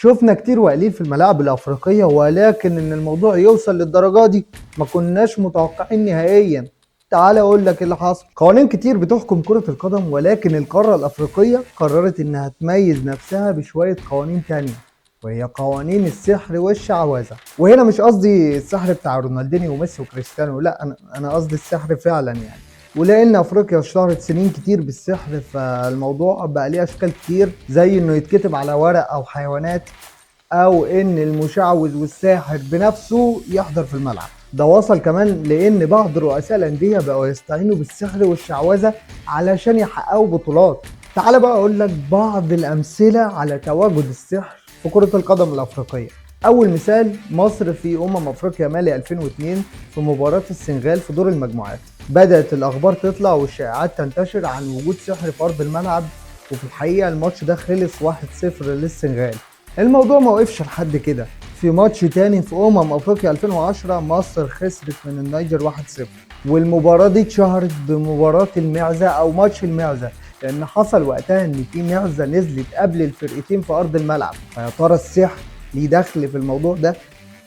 شفنا كتير وقليل في الملاعب الأفريقية، ولكن إن الموضوع يوصل للدرجة دي ما كناش متوقعين نهائيا. تعال أقول لك إيه اللي حصل. قوانين كتير بتحكم كرة القدم، ولكن القارة الأفريقية قررت إنها تميز نفسها بشوية قوانين تانية، وهي قوانين السحر والشعوذة. وهنا مش قصدي السحر بتاع رونالدينيو وميسي وكريستيانو، لا، أنا قصدي السحر فعلا يعني. ولان افريقيا اشتهرت سنين كتير بالسحر، فالموضوع بقى ليه اشكال كتير، زي انه يتكتب على ورق او حيوانات، او ان المشعوذ والساحر بنفسه يحضر في الملعب. ده وصل كمان لان بعض رؤساء الانديه بقوا يستعينوا بالسحر والشعوذه علشان يحققوا بطولات. تعال بقى اقول لك بعض الامثله على تواجد السحر في كره القدم الافريقيه. اول مثال مصر في افريقيا مالي 2002 في مباراه السنغال في دور المجموعات. بدأت الأخبار تطلع والشائعات تنتشر عن وجود سحر في أرض الملعب، وفي الحقيقة الماتش ده خلص 1-0 للسنغال. الموضوع ما وقفش لحد كده. في ماتش تاني في أفريقيا 2010 مصر خسرت من النيجر 1-0، والمباراة دي اتشهرت بمباراة المعزة أو ماتش المعزة، لأن حصل وقتها إن في معزة نزلت قبل الفرقتين في أرض الملعب. فيا ترى السحر ليه دخل في الموضوع ده؟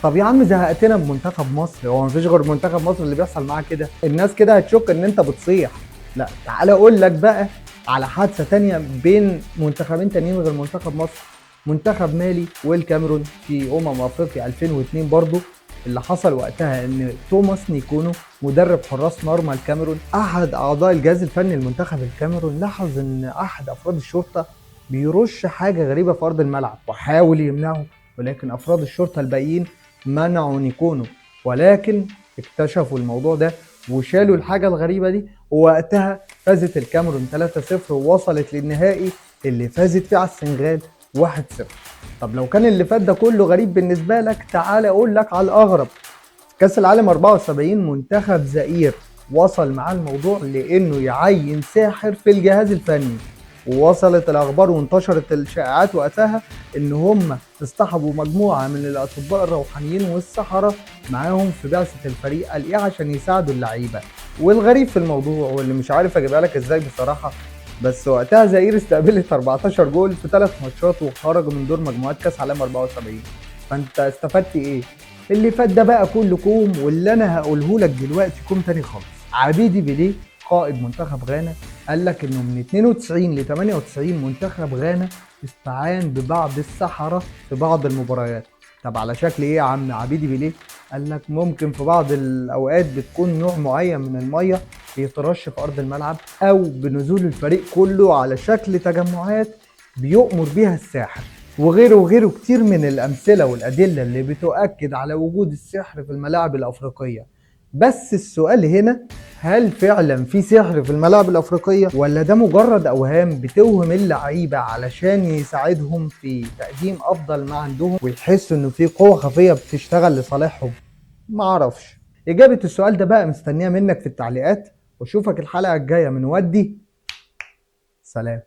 طب يا عم زهقتنا بمنتخب مصر، هو مفيش غير منتخب مصر اللي بيحصل معاه كده؟ الناس كده هتشك ان انت بتصيح. لا، تعالى اقول لك بقى على حادثه تانية بين منتخبين تانيين غير منتخب مصر. منتخب مالي والكاميرون في افريقيا 2002 برضو. اللي حصل وقتها ان توماس نيكونو مدرب حراس مرمى الكاميرون، احد اعضاء الجهاز الفني لمنتخب الكاميرون، لاحظ ان احد افراد الشرطه بيرش حاجه غريبه في ارض الملعب وحاول يمنعه، ولكن افراد الشرطه الباقيين منعوا نيكونو. ولكن اكتشفوا الموضوع ده وشالوا الحاجة الغريبة دي، ووقتها فازت الكاميرون 3-0 ووصلت للنهائي اللي فازت فيه على السنغال 1-0. طب لو كان اللي فات ده كله غريب بالنسبة لك، تعالى اقول لك على الاغرب. في كاس العالم 74 منتخب زئير وصل معاه الموضوع لانه يعين ساحر في الجهاز الفني، ووصلت الاخبار وانتشرت الشائعات وقتها ان هم اصطحبوا مجموعه من الاطباء الروحانيين والسحره معاهم في بعثه الفريق، قال ايه عشان يساعدوا اللعيبه. والغريب في الموضوع واللي مش عارف اجيبها لك ازاي بصراحه، بس وقتها زئير استقبلت 14 جول في 3 ماتشات وخرجوا من دور مجموعات كاس عالم 74. فانت استفدت ايه؟ اللي فات ده بقى كله كوم، واللي انا هقوله لك دلوقتي كوم تاني خالص. عبيدي بيليه قائد منتخب غانا قال لك انه من 92 ل 98 منتخب غانا استعان ببعض السحرة في بعض المباريات. طب على شكل ايه يا عم عبيدي بيليه؟ قال لك ممكن في بعض الاوقات بتكون نوع معين من المية بيترش في ارض الملعب، او بنزول الفريق كله على شكل تجمعات بيؤمر بيها الساحر، وغيره وغيره كتير من الامثلة والادلة اللي بتؤكد على وجود السحر في الملاعب الافريقية. بس السؤال هنا، هل فعلا في سحر في الملاعب الافريقيه، ولا ده مجرد اوهام بتوهم اللعيبه علشان يساعدهم في تقديم افضل ما عندهم ويحسوا انه في قوه خفيه بتشتغل لصالحهم؟ معرفش. اجابه السؤال ده بقى مستنيه منك في التعليقات، واشوفك الحلقه الجايه من ودي. سلام.